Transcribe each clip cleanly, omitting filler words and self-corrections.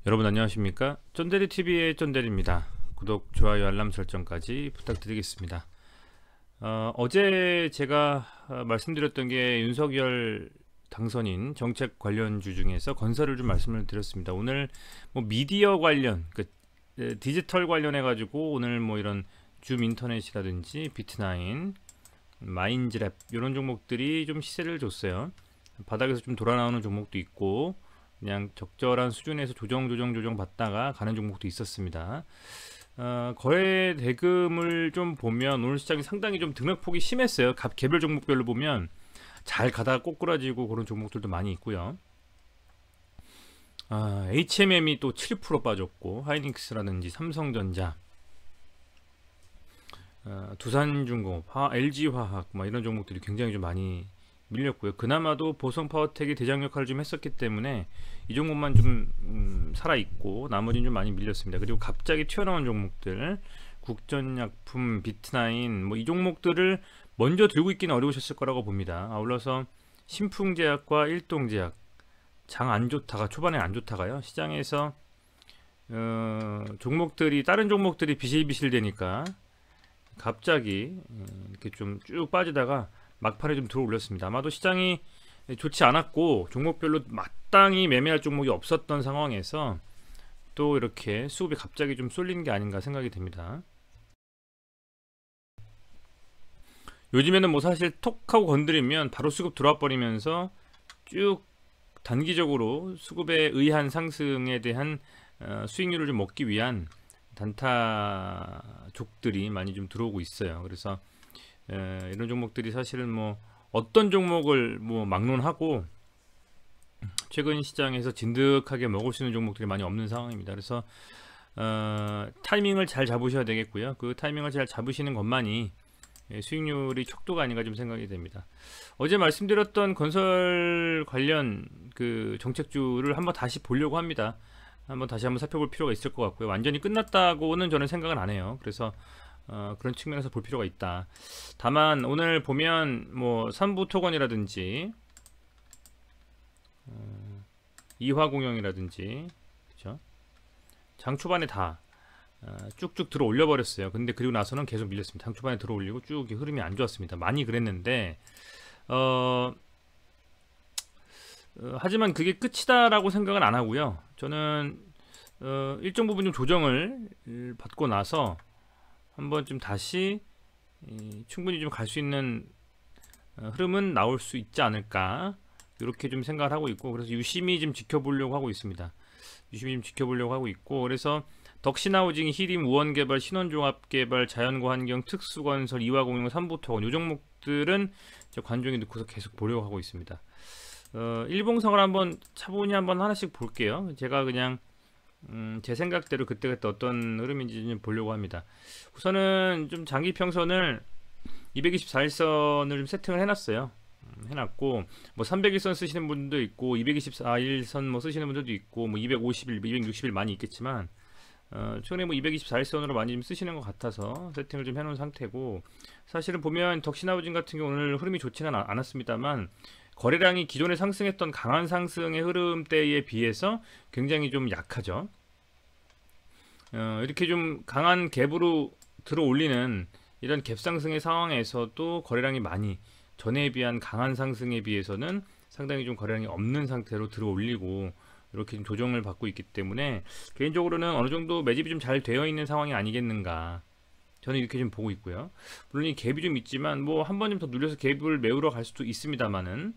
여러분 안녕하십니까? 쫀대리TV의 쫀대리입니다. 구독, 좋아요, 알람 설정까지 부탁드리겠습니다. 어제 제가 말씀드렸던 게 윤석열 당선인 정책 관련주 중에서 건설을 좀 말씀을 드렸습니다. 오늘 뭐 미디어 관련, 디지털 관련해 가지고 오늘 뭐 이런 줌 인터넷이라든지 비트나인, 마인즈랩 이런 종목들이 좀 시세를 줬어요. 바닥에서 좀 돌아 나오는 종목도 있고 그냥 적절한 수준에서 조정 받다가 가는 종목도 있었습니다. 거래 대금을 좀 보면 오늘 시장이 상당히 좀 등락폭이 심했어요. 개별 종목별로 보면 잘 가다가 꼬꾸라지고 그런 종목들도 많이 있고요. HMM이 또 7% 빠졌고 하이닉스라든지 삼성전자, 두산중공업, LG화학 뭐 이런 종목들이 굉장히 좀 많이 밀렸고요. 그나마도 보성파워텍이 대장 역할을 좀 했었기 때문에 이 종목만 좀 살아있고 나머지는 좀 많이 밀렸습니다. 그리고 갑자기 튀어나온 종목들, 국전약품, 비트나인 뭐 이 종목들을 먼저 들고 있기는 어려우셨을 거라고 봅니다. 아울러서 신풍제약과 일동제약 장 안 좋다가 초반에 안 좋다가요, 시장에서 종목들이 다른 종목들이 비실비실 되니까 갑자기 이렇게 좀 쭉 빠지다가 막판에 좀 들어 올렸습니다. 아마도 시장이 좋지 않았고 종목별로 마땅히 매매할 종목이 없었던 상황에서 또 이렇게 수급이 갑자기 좀 쏠린 게 아닌가 생각이 됩니다. 요즘에는 뭐 사실 톡 하고 건드리면 바로 수급 들어와 버리면서 쭉 단기적으로 수급에 의한 상승에 대한 수익률을 좀 먹기 위한 단타족들이 많이 좀 들어오고 있어요. 그래서 이런 종목들이 사실은 뭐 어떤 종목을 뭐 막론하고 최근 시장에서 진득하게 먹을 수 있는 종목들이 많이 없는 상황입니다. 그래서 타이밍을 잘 잡으셔야 되겠고요. 그 타이밍을 잘 잡으시는 것만이 수익률이 척도가 아닌가 좀 생각이 됩니다. 어제 말씀드렸던 건설 관련 그 정책주를 한번 다시 보려고 합니다. 다시 한번 살펴볼 필요가 있을 것 같고요. 완전히 끝났다고는 저는 생각은 안 해요. 그래서 그런 측면에서 볼 필요가 있다. 다만 오늘 보면 뭐 삼부토건이라든지 이화공영이라든지 그죠? 장 초반에 다 쭉쭉 들어 올려 버렸어요. 근데 그리고 나서는 계속 밀렸습니다. 장 초반에 들어 올리고 쭉 흐름이 안 좋았습니다. 많이 그랬는데 하지만 그게 끝이다라고 생각은 안 하고요. 저는 일정 부분 좀 조정을 받고 나서 한번 좀 다시 충분히 좀 갈 수 있는 흐름은 나올 수 있지 않을까, 이렇게 좀 생각을 하고 있고, 그래서 유심히 좀 지켜보려고 하고 있습니다. 유심히 좀 지켜보려고 하고 있고, 그래서 덕신하우징, 히림, 우원개발, 신원종합개발, 자연고환경, 특수건설, 이화공영, 삼부토건 이 종목들은 관종이 넣고서 계속 보려고 하고 있습니다. 일봉상을 한번 차분히 한번 하나씩 볼게요. 제가 그냥 제 생각대로 그때그때 어떤 흐름인지 좀 보려고 합니다. 우선은 좀 장기 평선을 224일선을 좀 세팅을 해놨어요. 해놨고 뭐 300일선 쓰시는 분도 있고 224일선 뭐 쓰시는 분들도 있고 뭐 250일, 260일 많이 있겠지만 최근에 뭐 224일선으로 많이 좀 쓰시는 것 같아서 세팅을 좀 해놓은 상태고, 사실은 보면 덕신하우징 같은 경우 오늘 흐름이 좋지는 않았습니다만 거래량이 기존에 상승했던 강한 상승의 흐름대에 비해서 굉장히 좀 약하죠. 이렇게 좀 강한 갭으로 들어 올리는 이런 갭 상승의 상황에서도 거래량이 많이, 전에 비한 강한 상승에 비해서는 상당히 좀 거래량이 없는 상태로 들어 올리고 이렇게 좀 조정을 받고 있기 때문에 개인적으로는 어느 정도 매집이 좀 잘 되어 있는 상황이 아니겠는가, 저는 이렇게 좀 보고 있고요. 물론 이 갭이 좀 있지만 뭐 한 번 좀 더 눌려서 갭을 메우러 갈 수도 있습니다만은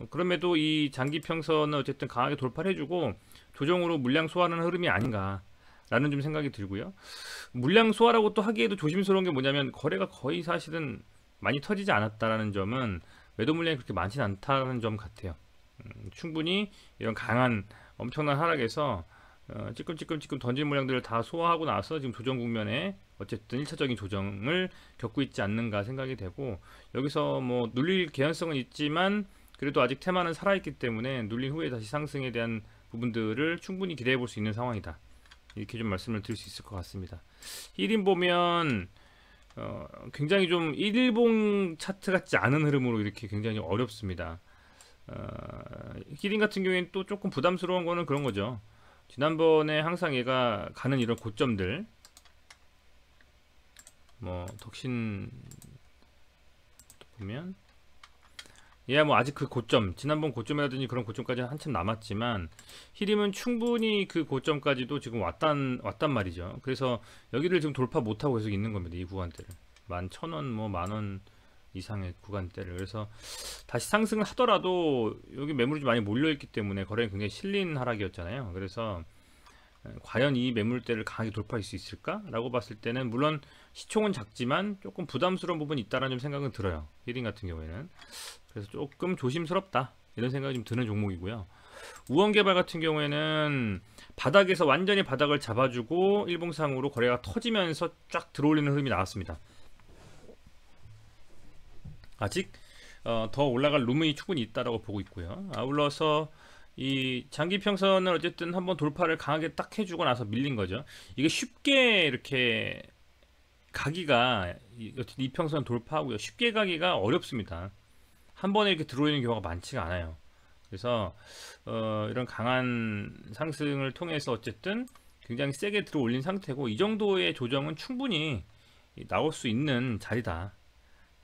그럼에도 이 장기 평선은 어쨌든 강하게 돌파를 해주고 조정으로 물량 소화하는 흐름이 아닌가 라는 좀 생각이 들고요. 물량 소화라고 또 하기에도 조심스러운 게 뭐냐면 거래가 거의 사실은 많이 터지지 않았다라는 점은 매도 물량이 그렇게 많지는 않다는 점 같아요. 충분히 이런 강한 엄청난 하락에서 찌끔찌끔 던진 물량들을 다 소화하고 나서 지금 조정 국면에 어쨌든 1차적인 조정을 겪고 있지 않는가 생각이 되고, 여기서 뭐 눌릴 개연성은 있지만 그래도 아직 테마는 살아있기 때문에 눌린 후에 다시 상승에 대한 부분들을 충분히 기대해 볼 수 있는 상황이다, 이렇게 좀 말씀을 드릴 수 있을 것 같습니다. 히림 보면 굉장히 좀 일봉 차트 같지 않은 흐름으로 이렇게 굉장히 어렵습니다. 히림 같은 경우에는 또 조금 부담스러운 거는 그런 거죠. 지난번에 항상 얘가 가는 이런 고점들, 뭐 덕신 보면 얘야 뭐 아직 그 고점, 지난번 고점이라든지 그런 고점까지 한참 남았지만 히림은 충분히 그 고점까지도 지금 왔단 말이죠. 그래서 여기를 지금 돌파 못하고 계속 있는 겁니다. 이 구간대를 11,000원 뭐 10,000원 이상의 구간대를. 그래서 다시 상승을 하더라도 여기 매물이 많이 몰려있기 때문에 거래가 굉장히 실린 하락이었잖아요. 그래서 과연 이 매물대를 강하게 돌파할 수 있을까? 라고 봤을 때는 물론 시총은 작지만 조금 부담스러운 부분이 있다라는 좀 생각은 들어요. 히림 같은 경우에는. 그래서 조금 조심스럽다 이런 생각이 좀 드는 종목이고요. 우원개발 같은 경우에는 바닥에서 완전히 바닥을 잡아주고 일봉상으로 거래가 터지면서 쫙 들어올리는 흐름이 나왔습니다. 아직 더 올라갈 룸이 충분히 있다라고 보고 있고요. 아울러서 이 장기평선을 어쨌든 한번 돌파를 강하게 딱 해주고 나서 밀린 거죠. 이게 쉽게 이렇게 가기가 어쨌든 이평선 돌파하고요. 쉽게 가기가 어렵습니다. 한 번에 이렇게 들어오는 경우가 많지가 않아요. 그래서 이런 강한 상승을 통해서 어쨌든 굉장히 세게 들어올린 상태고 이 정도의 조정은 충분히 나올 수 있는 자리다.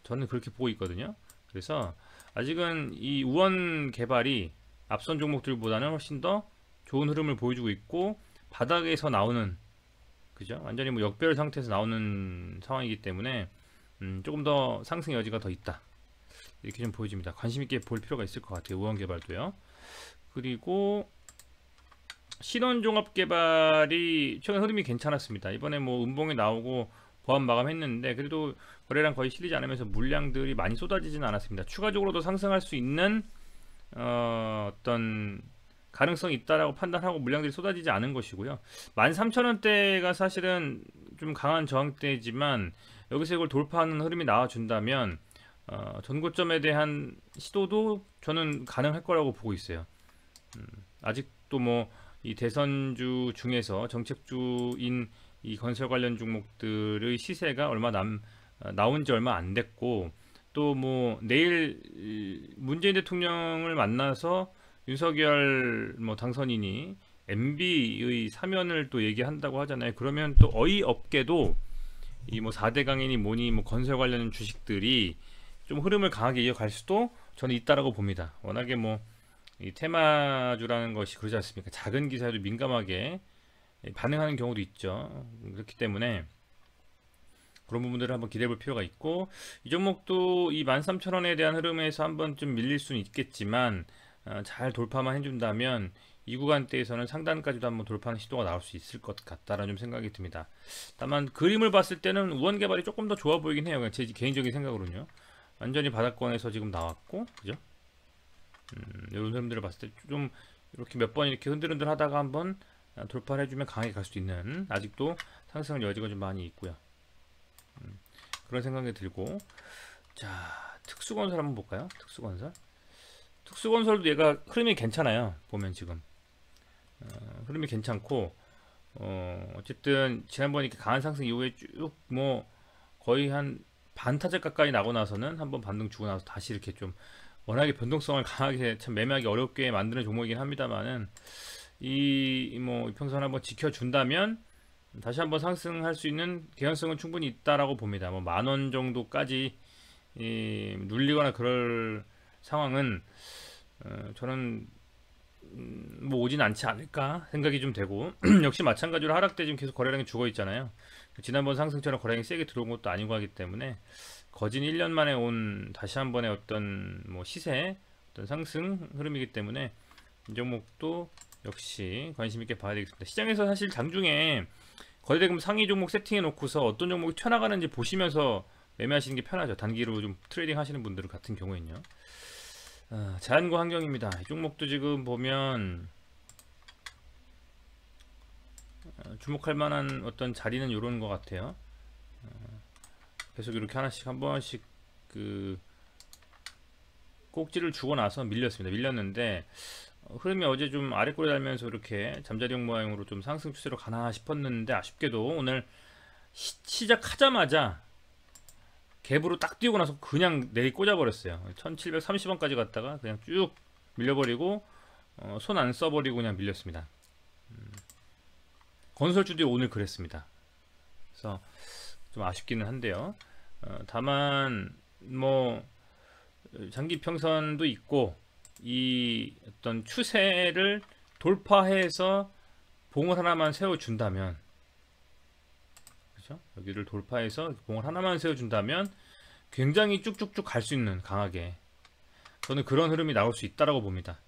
저는 그렇게 보고 있거든요. 그래서 아직은 이 우원 개발이 앞선 종목들보다는 훨씬 더 좋은 흐름을 보여주고 있고 바닥에서 나오는 그죠? 완전히 뭐 역별 상태에서 나오는 상황이기 때문에 조금 더 상승의 여지가 더 있다. 이렇게 좀 보여집니다. 관심 있게 볼 필요가 있을 것 같아요. 우원 개발도요. 그리고 신원종합개발이 최근 흐름이 괜찮았습니다. 이번에 뭐 음봉이 나오고 보합 마감했는데 그래도 거래량 거의 실리지 않으면서 물량들이 많이 쏟아지지는 않았습니다. 추가적으로도 상승할 수 있는 어떤 가능성이 있다라고 판단하고 물량들이 쏟아지지 않은 것이고요. 13,000원대가 사실은 좀 강한 저항대지만 여기서 이걸 돌파하는 흐름이 나와준다면 전고점에 대한 시도도 저는 가능할 거라고 보고 있어요. 아직도 뭐 이 대선주 중에서 정책주인 이 건설 관련 종목들의 시세가 나온 지 얼마 안 됐고 또 뭐 내일 문재인 대통령을 만나서 윤석열 뭐 당선인이 MB의 사면을 또 얘기한다고 하잖아요. 그러면 또 어이없게도 이 뭐 4대 강인이 뭐니 뭐 건설 관련 주식들이 좀 흐름을 강하게 이어갈 수도 저는 있다라고 봅니다. 워낙에 뭐 이 테마주라는 것이 그러지 않습니까? 작은 기사에도 민감하게 반응하는 경우도 있죠. 그렇기 때문에 그런 부분들을 한번 기대해 볼 필요가 있고 이 종목도 이 13,000원에 대한 흐름에서 한번 좀 밀릴 수는 있겠지만 잘 돌파만 해준다면 이 구간대에서는 상단까지도 한번 돌파하는 시도가 나올 수 있을 것 같다라는 좀 생각이 듭니다. 다만 그림을 봤을 때는 우원 개발이 조금 더 좋아 보이긴 해요. 제 개인적인 생각으로는요. 완전히 바닥권에서 지금 나왔고 그죠? 이런 흐름들을 봤을 때 좀 이렇게 몇 번 이렇게 흔들흔들 하다가 한번 돌파를 해주면 강하게 갈 수 있는 아직도 상승 여지가 좀 많이 있고요. 그런 생각이 들고 자 특수건설 한번 볼까요? 특수건설도 얘가 흐름이 괜찮아요. 보면 지금 흐름이 괜찮고 어쨌든 지난번 이렇게 강한 상승 이후에 쭉 뭐 거의 한 반타작 가까이 나고 나서는 한번 반등 주고 나서 다시 이렇게 좀 워낙에 변동성을 강하게 참 매매하기 어렵게 만드는 종목이긴 합니다만은 이 뭐 이평선 한번 지켜준다면 다시 한번 상승할 수 있는 개연성은 충분히 있다라고 봅니다. 뭐 10,000원 정도까지 눌리거나 그럴 상황은 저는 뭐 오진 않지 않을까 생각이 좀 되고 역시 마찬가지로 하락 때 지금 계속 거래량이 죽어 있잖아요. 지난번 상승처럼 거래량이 세게 들어온 것도 아니고 하기 때문에 거진 1년 만에 온 다시 한 번의 어떤 뭐 시세 어떤 상승 흐름이기 때문에 이 종목도 역시 관심 있게 봐야 되겠습니다. 시장에서 사실 장중에 거래대금 상위 종목 세팅해 놓고서 어떤 종목이 튀어나가는지 보시면서 매매하시는 게 편하죠. 단기로 좀 트레이딩 하시는 분들 같은 경우에는요. 자연과 환경입니다. 이 종목도 지금 보면 주목할 만한 어떤 자리는 이런 것 같아요. 계속 이렇게 하나씩 한 번씩 그 꼭지를 주고 나서 밀렸는데 흐름이 어제 좀 아래꼬리 달면서 이렇게 잠자리형 모양으로 좀 상승 추세로 가나 싶었는데 아쉽게도 오늘 시작하자마자 갭으로 딱 띄우고 나서 그냥 내리 꽂아버렸어요. 1730원까지 갔다가 그냥 쭉 밀려버리고 손 안 써버리고 그냥 밀렸습니다. 건설주들이 오늘 그랬습니다. 그래서 좀 아쉽기는 한데요. 다만 뭐 장기 평선도 있고 이 어떤 추세를 돌파해서 봉을 하나만 세워준다면, 그렇죠? 여기를 돌파해서 봉을 하나만 세워준다면 굉장히 쭉쭉쭉 갈 수 있는, 강하게 저는 그런 흐름이 나올 수 있다라고 봅니다.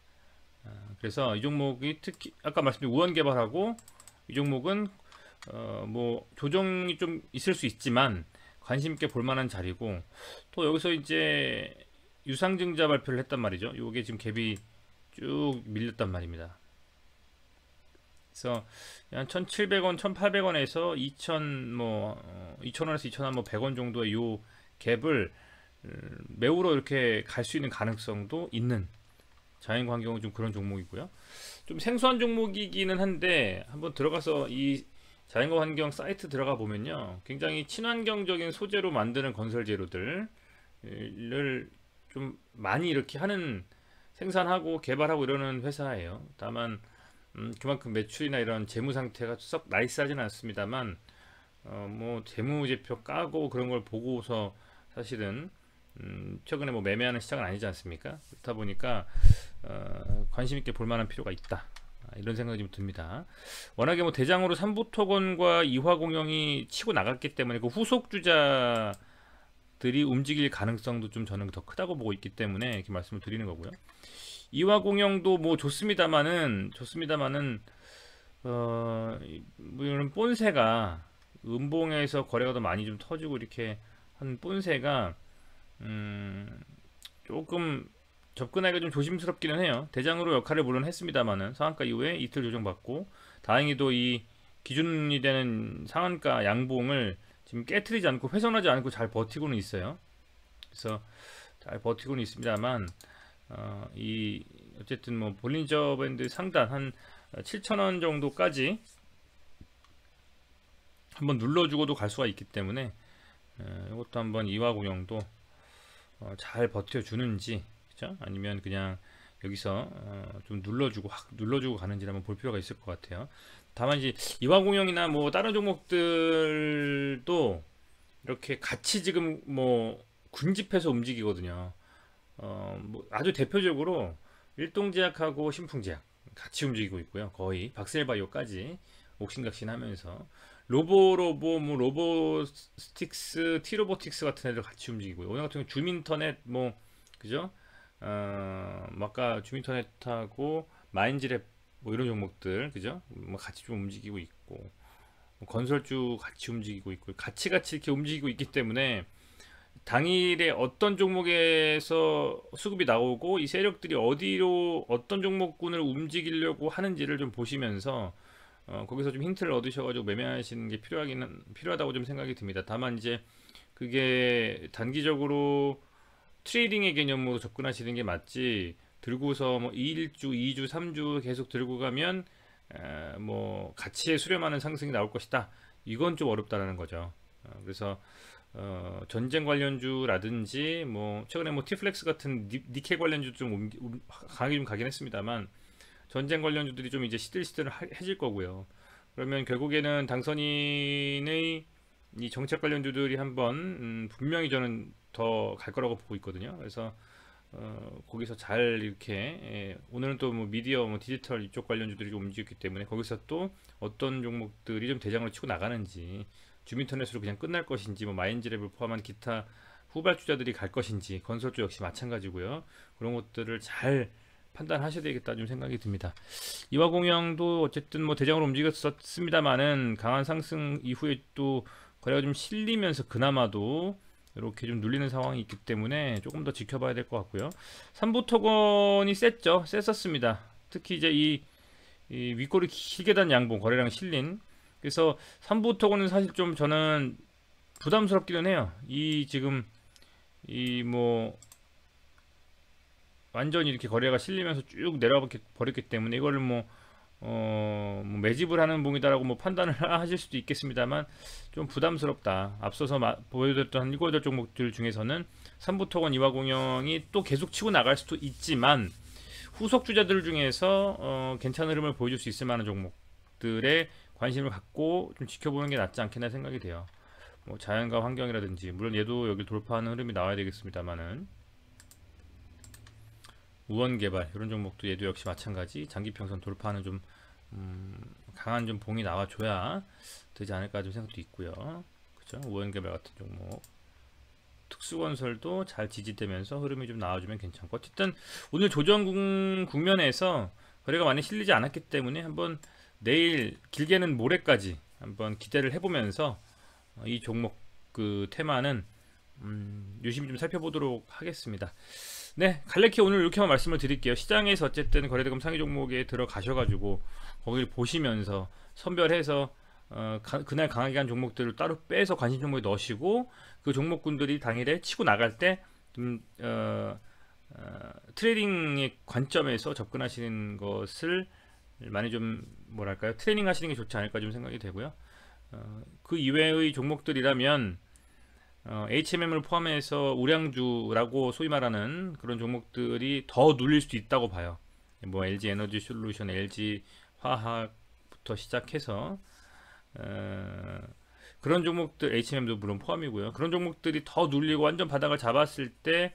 그래서 이 종목이 특히 아까 말씀드린 우원 개발하고 이 종목은 뭐 조정이 좀 있을 수 있지만 관심 있게 볼 만한 자리고, 또 여기서 이제 유상증자 발표를 했단 말이죠. 요게 지금 갭이 쭉 밀렸단 말입니다. 그래서 한 1,700원, 1,800원에서 2,000원에서 2,100원 정도의 요 갭을 매우로 이렇게 갈 수 있는 가능성도 있는 자연환경은 좀 그런 종목이고요. 좀 생소한 종목이기는 한데 한번 들어가서 이 자연환경 사이트 들어가 보면요, 굉장히 친환경적인 소재로 만드는 건설 재료들을 좀 많이 이렇게 하는, 생산하고 개발하고 이러는 회사예요. 다만 그만큼 매출이나 이런 재무 상태가 썩 나이스하지는 않습니다만 뭐 재무제표 까고 그런 걸 보고서 사실은 최근에 뭐 매매하는 시장은 아니지 않습니까? 그렇다 보니까 관심 있게 볼 만한 필요가 있다, 이런 생각이 좀 듭니다. 워낙에 뭐 대장으로 삼부토건과 이화공영이 치고 나갔기 때문에 그 후속 주자들이 움직일 가능성도 좀 저는 더 크다고 보고 있기 때문에 이렇게 말씀을 드리는 거고요. 이화공영도 뭐 좋습니다만은 뭐 이런 본세가 음봉에서 거래가 더 많이 좀 터지고 이렇게 한 본세가 조금 접근하기가 좀 조심스럽기는 해요. 대장으로 역할을 물론 했습니다만은 상한가 이후에 이틀 조정받고, 다행히도 이 기준이 되는 상한가 양봉을 지금 깨트리지 않고 훼손하지 않고 잘 버티고는 있어요. 그래서 잘 버티고는 있습니다만 이 어쨌든 뭐 볼린저 밴드 상단 한 7,000원 정도까지 한번 눌러주고도 갈 수가 있기 때문에 이것도 한번 이화공영도 잘 버텨주는지, 그죠? 아니면 그냥 여기서 좀 눌러주고 확 눌러주고 가는지 한번 볼 필요가 있을 것 같아요. 다만 이제 이화공영이나 뭐 다른 종목들도 이렇게 같이 지금 뭐 군집해서 움직이거든요. 뭐 아주 대표적으로 일동제약하고 신풍제약 같이 움직이고 있고요. 거의 박셀바이오까지 옥신각신하면서 뭐 로보스틱스, 티로보틱스 같은 애들 같이 움직이고요. 오늘 같은 경우 줌인터넷 뭐 그죠? 뭐 아까 줌인터넷하고 마인즈랩 뭐 이런 종목들, 그죠? 뭐 같이 좀 움직이고 있고, 뭐 건설주 같이 움직이고 있고, 같이 이렇게 움직이고 있기 때문에 당일에 어떤 종목에서 수급이 나오고 이 세력들이 어디로 어떤 종목군을 움직이려고 하는지를 좀 보시면서 거기서 좀 힌트를 얻으셔가지고 매매하시는 게 필요하다고 좀 생각이 듭니다. 다만 이제 그게 단기적으로 트레이딩의 개념으로 접근하시는 게 맞지, 들고서 뭐 1주, 2주, 3주 계속 들고 가면 뭐 가치에 수렴하는 상승이 나올 것이다, 이건 좀 어렵다라는 거죠. 그래서 전쟁 관련주라든지 뭐 최근에 뭐 티플렉스 같은 니켈 관련주도 좀 강하게 좀 가긴 했습니다만, 전쟁 관련주들이 좀 이제 시들시들해질 거고요. 그러면 결국에는 당선인의 이 정책 관련주들이 한번 분명히 저는 더 갈 거라고 보고 있거든요. 그래서 거기서 잘 이렇게 오늘은 또 뭐 미디어, 뭐 디지털 이쪽 관련주들이 좀 움직였기 때문에 거기서 또 어떤 종목들이 좀 대장으로 치고 나가는지, 줌인터넷으로 그냥 끝날 것인지, 뭐 마인즈랩을 포함한 기타 후발주자들이 갈 것인지, 건설주 역시 마찬가지고요. 그런 것들을 잘 판단하셔야 되겠다 좀 생각이 듭니다. 이화공영도 어쨌든 뭐 대장으로 움직였었습니다만은 강한 상승 이후에 또 거래가 좀 실리면서 그나마도 이렇게 좀 눌리는 상황이 있기 때문에 조금 더 지켜봐야 될 것 같고요. 삼부토건이 셌었습니다. 특히 이제 이 윗꼬리 길게 단 양봉 거래량 실린, 그래서 삼부토건은 사실 좀 저는 부담스럽기는 해요. 이 지금 이 뭐 완전히 이렇게 거래가 실리면서 쭉 내려와 버렸기 때문에 이거를 뭐 매집을 하는 봉이다라고 뭐 판단을 하실 수도 있겠습니다만 좀 부담스럽다. 앞서서 보여드렸던 한 7, 8 종목들 중에서는 삼부토건, 이화공영이 또 계속 치고 나갈 수도 있지만 후속 주자들 중에서 괜찮은 흐름을 보여줄 수 있을 만한 종목들의 관심을 갖고 좀 지켜보는 게 낫지 않겠나 생각이 돼요. 뭐 자연과 환경이라든지, 물론 얘도 여기 돌파하는 흐름이 나와야 되겠습니다만은, 우원개발 이런 종목도 얘도 역시 마찬가지 장기평선 돌파하는 좀 강한 좀 봉이 나와줘야 되지 않을까 좀 생각도 있고요. 그죠? 우원개발 같은 종목, 특수건설도 잘 지지되면서 흐름이 좀 나와주면 괜찮고, 어쨌든 오늘 조정 국면에서 거래가 많이 실리지 않았기 때문에 한번 내일 길게는 모레까지 한번 기대를 해보면서 이 종목 그 테마는 유심히 좀 살펴보도록 하겠습니다. 네, 갈래키 오늘 이렇게만 말씀을 드릴게요. 시장에서 어쨌든 거래대금 상위 종목에 들어가셔가지고 거기를 보시면서 선별해서 그날 강하게 간 종목들을 따로 빼서 관심 종목에 넣으시고, 그 종목군들이 당일에 치고 나갈 때 좀 트레이딩의 관점에서 접근하시는 것을 많이 좀 뭐랄까요, 트레이닝 하시는 게 좋지 않을까 좀 생각이 되고요. 그 이외의 종목들이라면 HMM을 포함해서 우량주라고 소위 말하는 그런 종목들이 더 눌릴 수도 있다고 봐요. 뭐 LG 에너지 솔루션, LG 화학부터 시작해서 그런 종목들, HMM도 물론 포함이고요. 그런 종목들이 더 눌리고 완전 바닥을 잡았을 때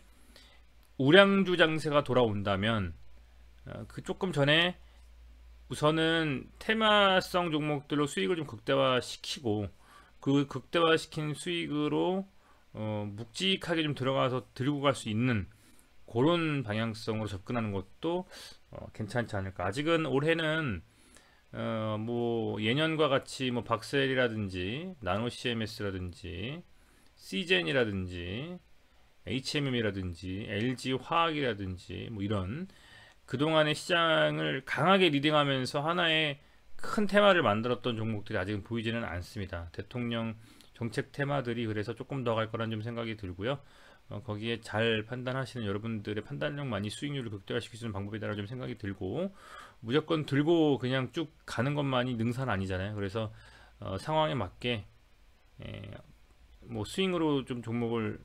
우량주 장세가 돌아온다면 그 조금 전에 우선은 테마성 종목들로 수익을 좀 극대화시키고, 그 극대화시킨 수익으로 묵직하게 좀 들어가서 들고 갈 수 있는 그런 방향성으로 접근하는 것도 괜찮지 않을까. 아직은 올해는 뭐 예년과 같이 뭐 박셀이라든지 나노 CMS라든지 시젠이라든지 HMM이라든지 LG 화학이라든지 뭐 이런 그동안의 시장을 강하게 리딩하면서 하나의 큰 테마를 만들었던 종목들이 아직은 보이지는 않습니다. 대통령 정책 테마들이 그래서 조금 더 갈 거란 좀 생각이 들고요. 거기에 잘 판단하시는 여러분들의 판단력만이 수익률을 극대화시킬 수 있는 방법이다라고 좀 생각이 들고, 무조건 들고 그냥 쭉 가는 것만이 능사는 아니잖아요. 그래서 상황에 맞게 뭐 스윙으로 좀 종목을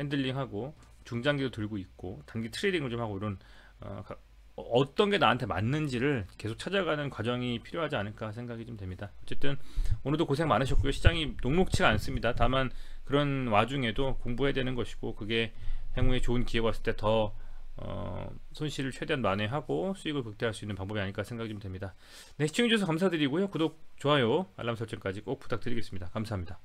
핸들링하고 중장기도 들고 있고 단기 트레이딩을 좀 하고, 이런 어떤 게 나한테 맞는지를 계속 찾아가는 과정이 필요하지 않을까 생각이 좀 됩니다. 어쨌든 오늘도 고생 많으셨고요. 시장이 녹록치가 않습니다. 다만 그런 와중에도 공부해야 되는 것이고, 그게 향후에 좋은 기회가 왔을 때 더 손실을 최대한 만회하고 수익을 극대화할 수 있는 방법이 아닐까 생각이 좀 됩니다. 네, 시청해주셔서 감사드리고요. 구독, 좋아요, 알람 설정까지 꼭 부탁드리겠습니다. 감사합니다.